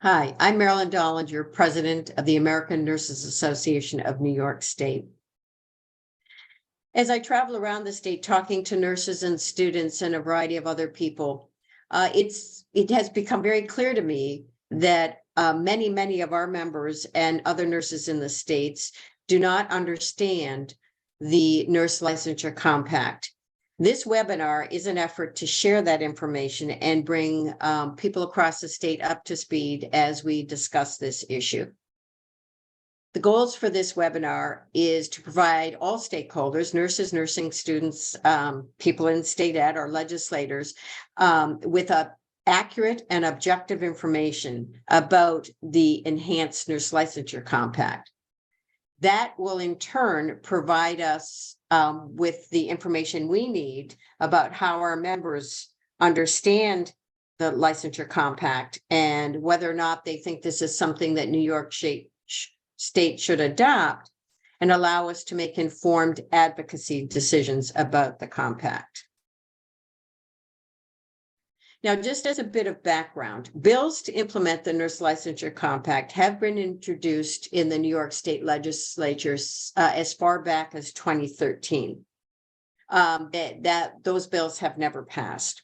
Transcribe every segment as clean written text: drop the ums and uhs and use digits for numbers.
Hi, I'm Marilyn Dollinger, President of the American Nurses Association of New York State. As I travel around the state talking to nurses and students and a variety of other people, it has become very clear to me that many of our members and other nurses in the states do not understand the Nurse Licensure Compact. This webinar is an effort to share that information and bring people across the state up to speed as we discuss this issue. The goals for this webinar is to provide all stakeholders, nurses, nursing students, people in state ed, or legislators, with accurate and objective information about the Enhanced Nurse Licensure Compact. That will in turn provide us with the information we need about how our members understand the licensure compact and whether or not they think this is something that New York State should adopt and allow us to make informed advocacy decisions about the compact. Now, just as a bit of background, bills to implement the Nurse Licensure Compact have been introduced in the New York State Legislature as far back as 2013. Those bills have never passed.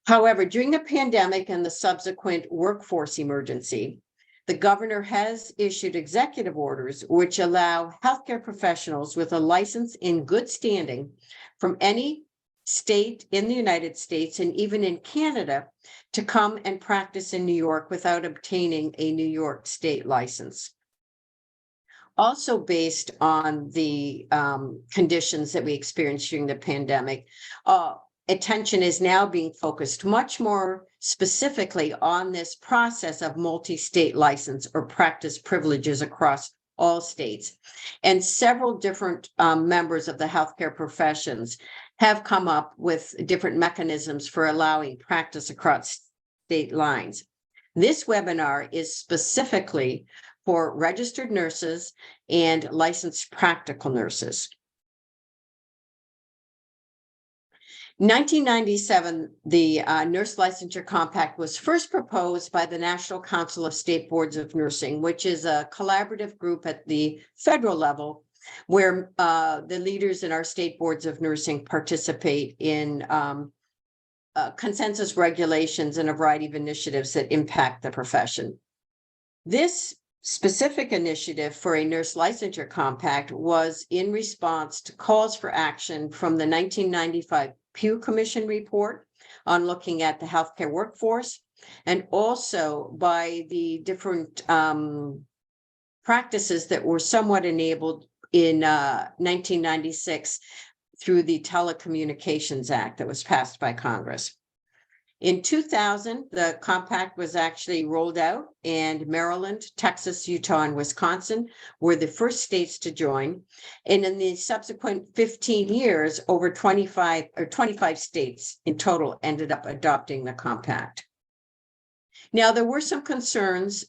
However, during the pandemic and the subsequent workforce emergency, the governor has issued executive orders which allow healthcare professionals with a license in good standing from any state in the United States and even in Canada to come and practice in New York without obtaining a New York State license. Also based on the conditions that we experienced during the pandemic, attention is now being focused much more specifically on this process of multi-state license or practice privileges across all states. And several different members of the healthcare professions have come up with different mechanisms for allowing practice across state lines. This webinar is specifically for registered nurses and licensed practical nurses. In 1997, the Nurse Licensure Compact was first proposed by the National Council of State Boards of Nursing, which is a collaborative group at the federal level where the leaders in our state boards of nursing participate in consensus regulations and a variety of initiatives that impact the profession. This specific initiative for a Nurse Licensure Compact was in response to calls for action from the 1995 Pew Commission report on looking at the healthcare workforce, and also by the different practices that were somewhat enabled in 1996 through the Telecommunications Act that was passed by Congress. In 2000, the compact was actually rolled out, and Maryland, Texas, Utah, and Wisconsin were the first states to join. And in the subsequent 15 years, over 25 states in total ended up adopting the compact. Now, there were some concerns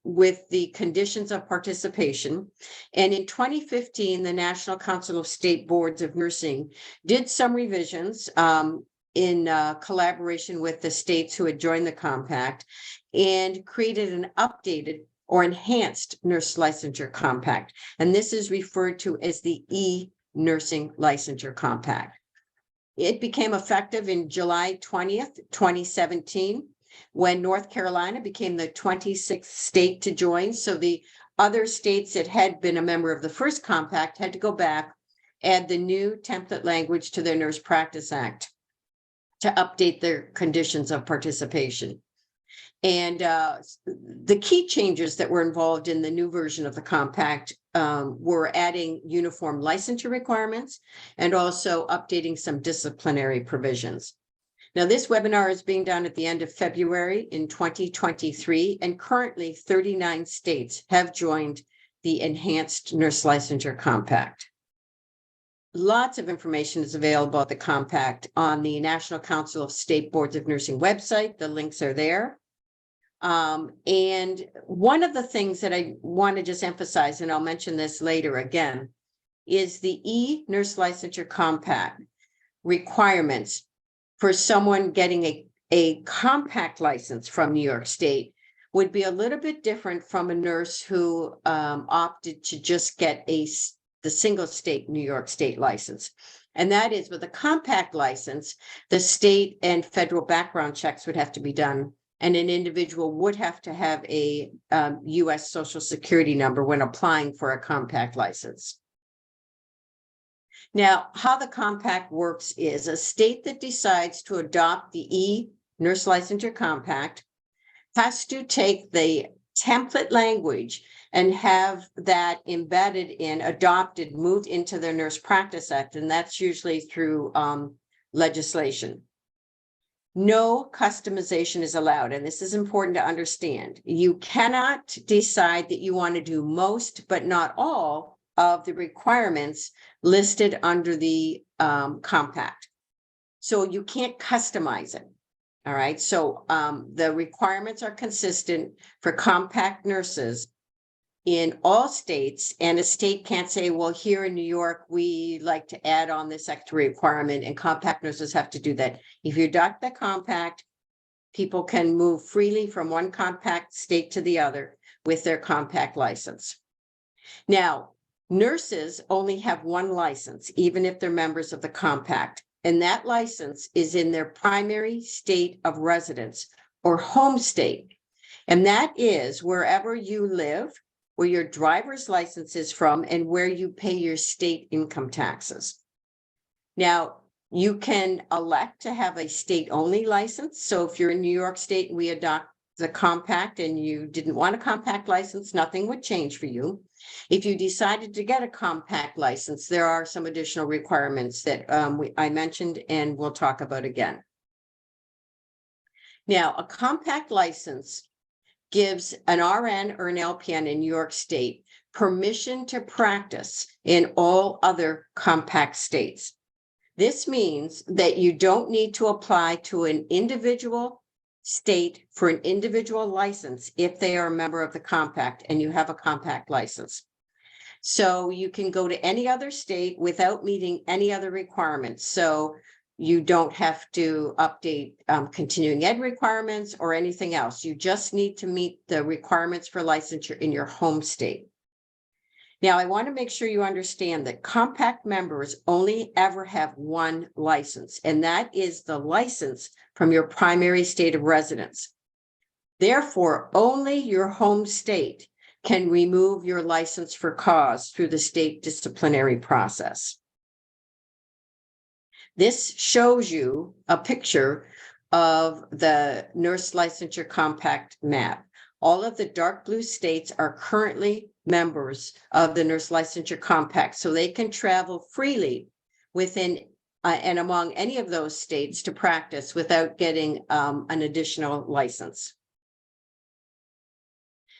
with the conditions of participation. And in 2015, the National Council of State Boards of Nursing did some revisions in collaboration with the states who had joined the compact and created an updated or enhanced Nurse Licensure Compact. And this is referred to as the e-Nursing Licensure Compact. It became effective in July 20th, 2017, when North Carolina became the 26th state to join. So the other states that had been a member of the first compact had to go back, add the new template language to their Nurse Practice Act to update their conditions of participation. And the key changes that were involved in the new version of the compact were adding uniform licensure requirements and also updating some disciplinary provisions. Now, this webinar is being done at the end of February in 2023, and currently 39 states have joined the Enhanced Nurse Licensure Compact. Lots of information is available at the compact on the National Council of State Boards of Nursing website. The links are there. And one of the things that I want to just emphasize, and I'll mention this later again, is the e-Nurse Licensure Compact requirements for someone getting a compact license from New York State would be a little bit different from a nurse who opted to just get the single state New York State license. And that is, with a compact license, the state and federal background checks would have to be done, and an individual would have to have a U.S. Social Security number when applying for a compact license. Now, how the compact works is a state that decides to adopt the e-nurse licensure compact has to take the template language and have that embedded in, adopted, moved into their Nurse Practice Act, and that's usually through legislation. No customization is allowed, and this is important to understand. You cannot decide that you want to do most, but not all, of the requirements listed under the compact. So you can't customize it. All right, so the requirements are consistent for compact nurses in all states, and a state can't say, well, here in New York, we like to add on this extra requirement, and compact nurses have to do that. If you adopt the compact, people can move freely from one compact state to the other with their compact license. Now, nurses only have one license, even if they're members of the compact. And that license is in their primary state of residence or home state. And that is wherever you live, where your driver's license is from, and where you pay your state income taxes. Now, you can elect to have a state-only license. So if you're in New York State and we adopt the compact and you didn't want a compact license, nothing would change for you. If you decided to get a compact license, there are some additional requirements that I mentioned and we'll talk about again. Now, a compact license gives an RN or an LPN in New York State permission to practice in all other compact states. This means that you don't need to apply to an individual state for an individual license if they are a member of the compact and you have a compact license. So you can go to any other state without meeting any other requirements. So you don't have to update continuing ed requirements or anything else. You just need to meet the requirements for licensure in your home state. Now, I want to make sure you understand that compact members only ever have one license, and that is the license from your primary state of residence. Therefore, only your home state can remove your license for cause through the state disciplinary process. This shows you a picture of the nurse licensure compact map. All of the dark blue states are currently members of the nurse licensure compact, so they can travel freely within and among any of those states to practice without getting an additional license.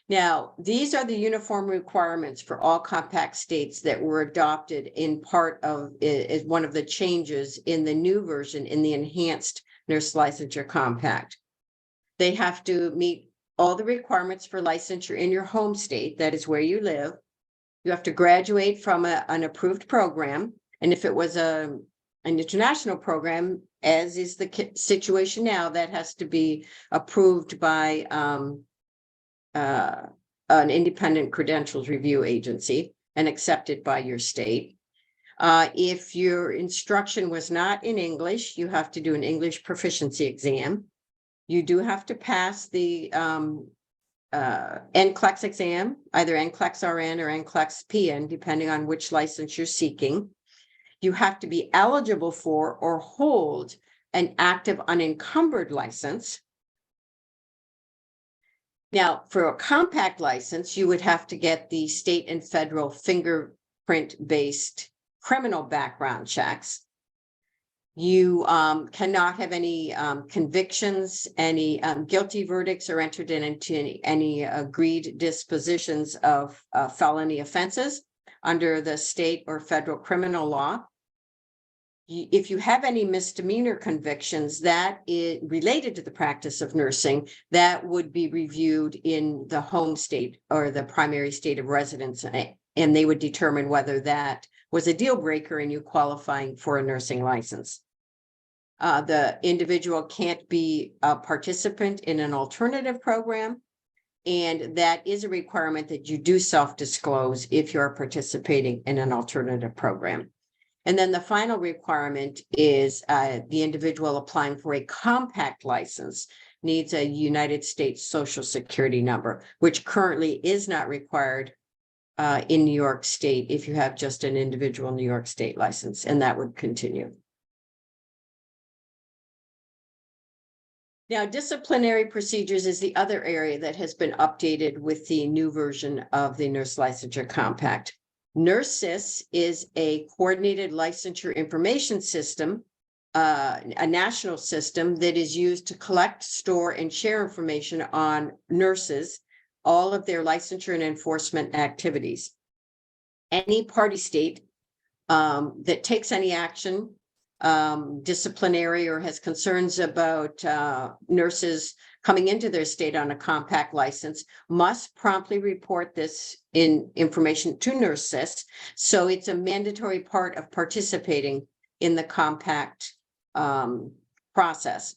Now, these are the uniform requirements for all compact states that were adopted in part of is one of the changes in the new version in the enhanced nurse licensure compact. They have to meet all the requirements for licensure in your home state, that is where you live. You have to graduate from an approved program. And if it was an international program, as is the situation now, that has to be approved by an independent credentials review agency and accepted by your state. If your instruction was not in English, you have to do an English proficiency exam. You do have to pass the NCLEX exam, either NCLEX RN or NCLEX PN, depending on which license you're seeking. You have to be eligible for or hold an active unencumbered license. Now, for a compact license, you would have to get the state and federal fingerprint-based criminal background checks. You cannot have any convictions, any guilty verdicts, or entered into any agreed dispositions of felony offenses under the state or federal criminal law. If you have any misdemeanor convictions that is related to the practice of nursing, that would be reviewed in the home state or the primary state of residence, and they would determine whether that was a deal breaker in you qualifying for a nursing license. The individual can't be a participant in an alternative program. And that is a requirement that you do self-disclose if you're participating in an alternative program. And then the final requirement is the individual applying for a compact license needs a United States Social Security number, which currently is not required in New York State if you have just an individual New York State license, and that would continue. Now, disciplinary procedures is the other area that has been updated with the new version of the Nurse Licensure Compact. NurseSys is a coordinated licensure information system, a national system that is used to collect, store, and share information on nurses, all of their licensure and enforcement activities. Any party state that takes any action, disciplinary, or has concerns about nurses coming into their state on a compact license must promptly report this information to NurseSys. So it's a mandatory part of participating in the compact process.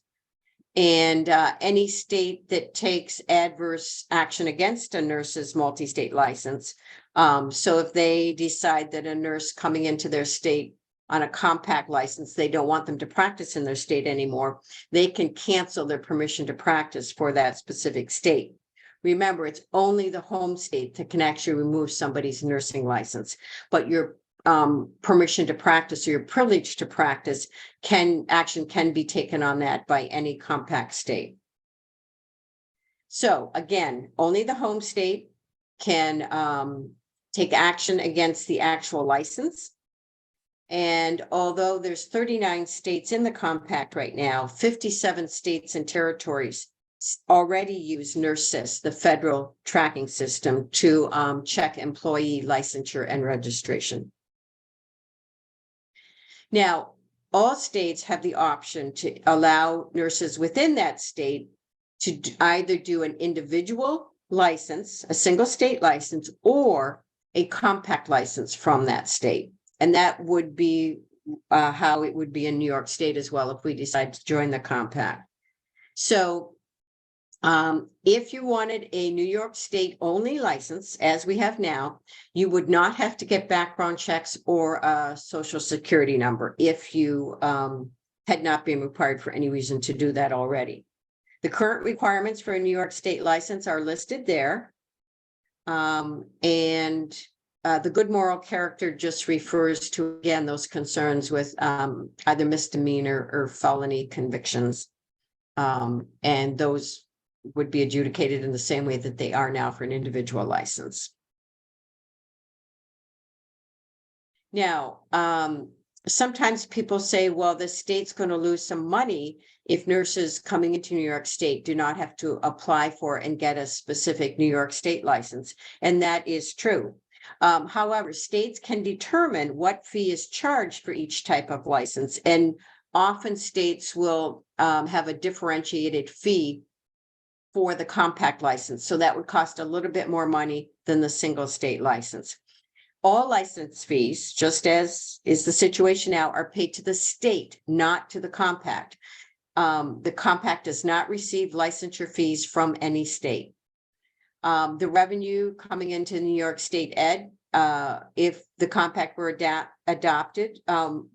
And any state that takes adverse action against a nurse's multi-state license. So if they decide that a nurse coming into their state on a compact license, they don't want them to practice in their state anymore, they can cancel their permission to practice for that specific state. Remember, it's only the home state that can actually remove somebody's nursing license, but your permission to practice or your privilege to practice can be taken on that by any compact state. So again, only the home state can take action against the actual license. And although there's 39 states in the compact right now, 57 states and territories already use NurseSys, the federal tracking system, to check employee licensure and registration. Now, all states have the option to allow nurses within that state to either do an individual license, a single state license, or a compact license from that state. And that would be how it would be in New York State as well if we decide to join the compact. So if you wanted a New York State only license, as we have now, you would not have to get background checks or a social security number if you had not been required for any reason to do that already. The current requirements for a New York State license are listed there. The good moral character just refers to, again, those concerns with either misdemeanor or felony convictions. And those would be adjudicated in the same way that they are now for an individual license. Now, sometimes people say, well, the state's going to lose some money if nurses coming into New York State do not have to apply for and get a specific New York State license. And that is true. However, states can determine what fee is charged for each type of license. And often states will have a differentiated fee for the compact license. So that would cost a little bit more money than the single state license. All license fees, just as is the situation now, are paid to the state, not to the compact. The compact does not receive licensure fees from any state. The revenue coming into New York State Ed, if the compact were adopted,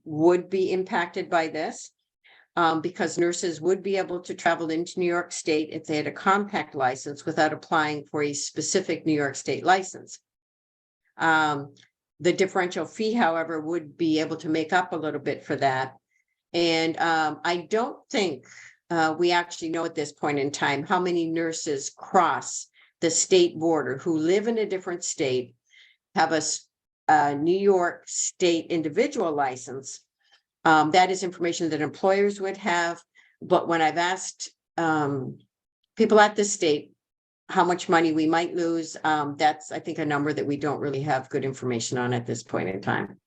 would be impacted by this. Because nurses would be able to travel into New York State if they had a compact license without applying for a specific New York State license. The differential fee, however, would be able to make up a little bit for that. And I don't think we actually know at this point in time how many nurses cross the state border who live in a different state, have a New York State individual license. That is information that employers would have. But when I've asked people at the state how much money we might lose, that's, I think, a number that we don't really have good information on at this point in time.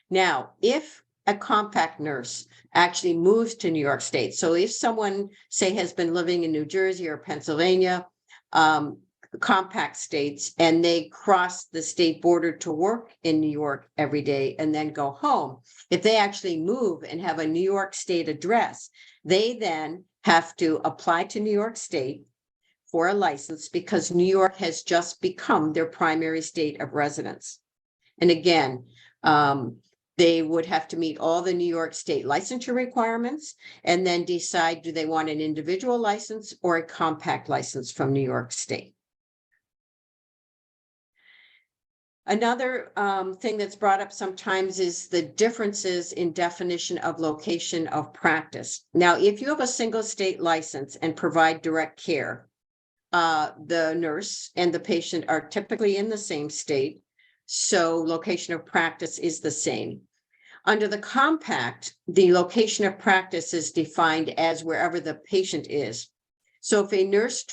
Now, if a compact nurse actually moves to New York State, so if someone, say, has been living in New Jersey or Pennsylvania, compact states, and they cross the state border to work in New York every day and then go home, if they actually move and have a New York State address, they then have to apply to New York State for a license because New York has just become their primary state of residence. And again, they would have to meet all the New York state licensure requirements and then decide, do they want an individual license or a compact license from New York State? Another thing that's brought up sometimes is the differences in definition of location of practice. Now, if you have a single state license and provide direct care, the nurse and the patient are typically in the same state, so location of practice is the same. Under the compact, the location of practice is defined as wherever the patient is. So if a nurse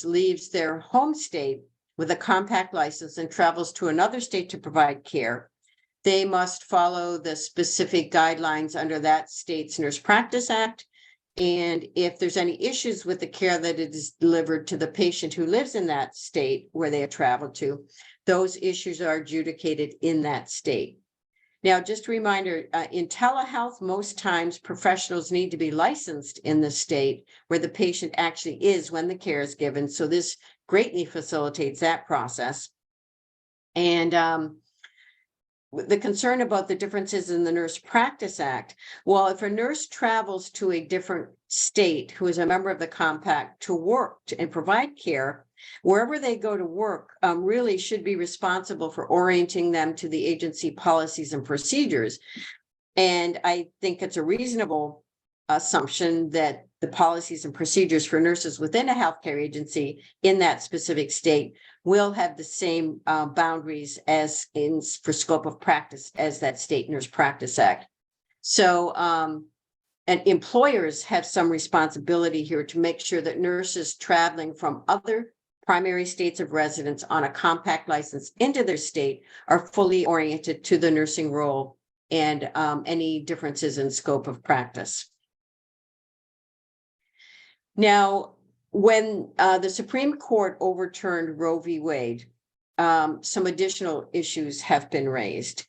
leaves their home state with a compact license and travels to another state to provide care, they must follow the specific guidelines under that state's Nurse Practice Act. And if there's any issues with the care that is delivered to the patient who lives in that state where they have traveled to, those issues are adjudicated in that state. Now, just a reminder, in telehealth, most times professionals need to be licensed in the state where the patient actually is when the care is given. So this greatly facilitates that process. And the concern about the differences in the Nurse Practice Act, well, if a nurse travels to a different state who is a member of the compact to work and provide care, wherever they go to work really should be responsible for orienting them to the agency policies and procedures. And I think it's a reasonable assumption that the policies and procedures for nurses within a healthcare agency in that specific state will have the same boundaries as for scope of practice as that state Nurse Practice Act. So, and employers have some responsibility here to make sure that nurses traveling from other primary states of residence on a compact license into their state are fully oriented to the nursing role and any differences in scope of practice. Now, when the Supreme Court overturned Roe v. Wade, some additional issues have been raised.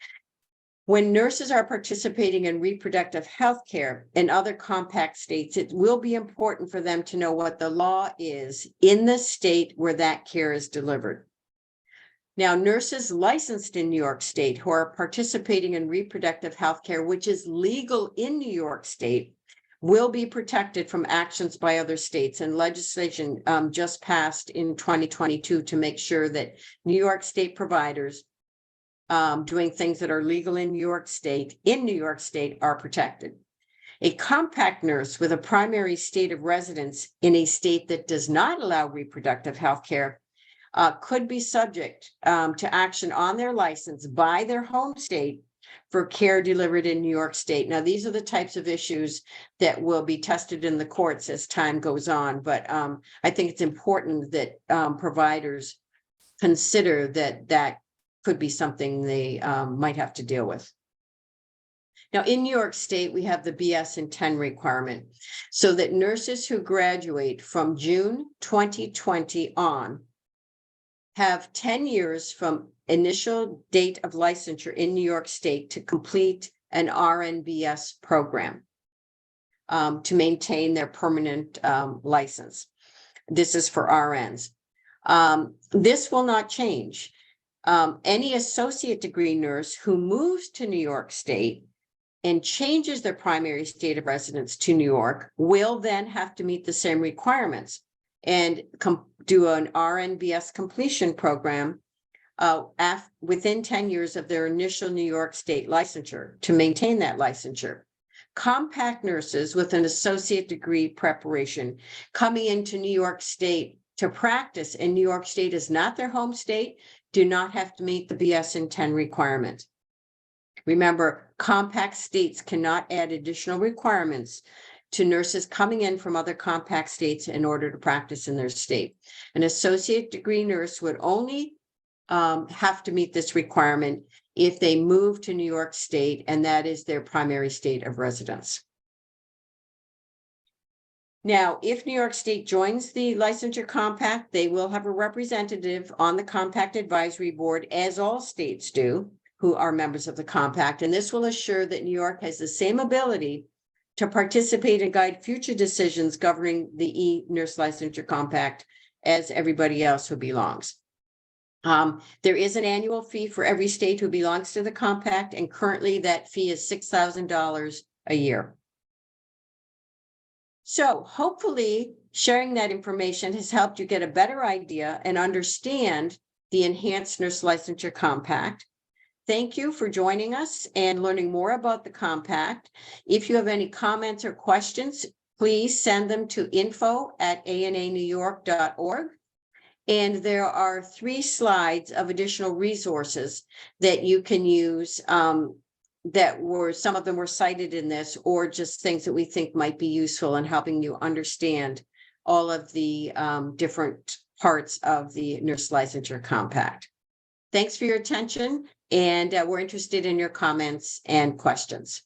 When nurses are participating in reproductive health care in other compact states, it will be important for them to know what the law is in the state where that care is delivered. Now, nurses licensed in New York State who are participating in reproductive health care, which is legal in New York State, will be protected from actions by other states, and legislation just passed in 2022 to make sure that New York State providers doing things that are legal in New York State are protected. A compact nurse with a primary state of residence in a state that does not allow reproductive health care could be subject to action on their license by their home state for care delivered in New York State. Now, these are the types of issues that will be tested in the courts as time goes on, but I think it's important that providers consider that could be something they might have to deal with. Now, in New York State, we have the BS in 10 requirement, so that nurses who graduate from June 2020 on have 10 years from initial date of licensure in New York State to complete an RNBS program to maintain their permanent license. This is for RNs. This will not change. Any associate degree nurse who moves to New York State and changes their primary state of residence to New York will then have to meet the same requirements and do an RNBS completion program within 10 years of their initial New York State licensure to maintain that licensure. Compact nurses with an associate degree preparation coming into New York State to practice, and New York State is not their home state, do not have to meet the BS in 10 requirement. Remember, compact states cannot add additional requirements to nurses coming in from other compact states in order to practice in their state. An associate degree nurse would only have to meet this requirement if they move to New York State, and that is their primary state of residence. Now, if New York State joins the licensure compact, they will have a representative on the compact advisory board, as all states do, who are members of the compact, and this will assure that New York has the same ability to participate and guide future decisions governing the e-nurse licensure compact as everybody else who belongs. There is an annual fee for every state who belongs to the compact, and currently that fee is $6,000 a year. So hopefully sharing that information has helped you get a better idea and understand the Enhanced Nurse Licensure Compact. Thank you for joining us and learning more about the compact. If you have any comments or questions, please send them to info@ananewyork.org. And there are 3 slides of additional resources that you can use, some of them were cited in this, or just things that we think might be useful in helping you understand all of the different parts of the Nurse Licensure Compact. Thanks for your attention, and we're interested in your comments and questions.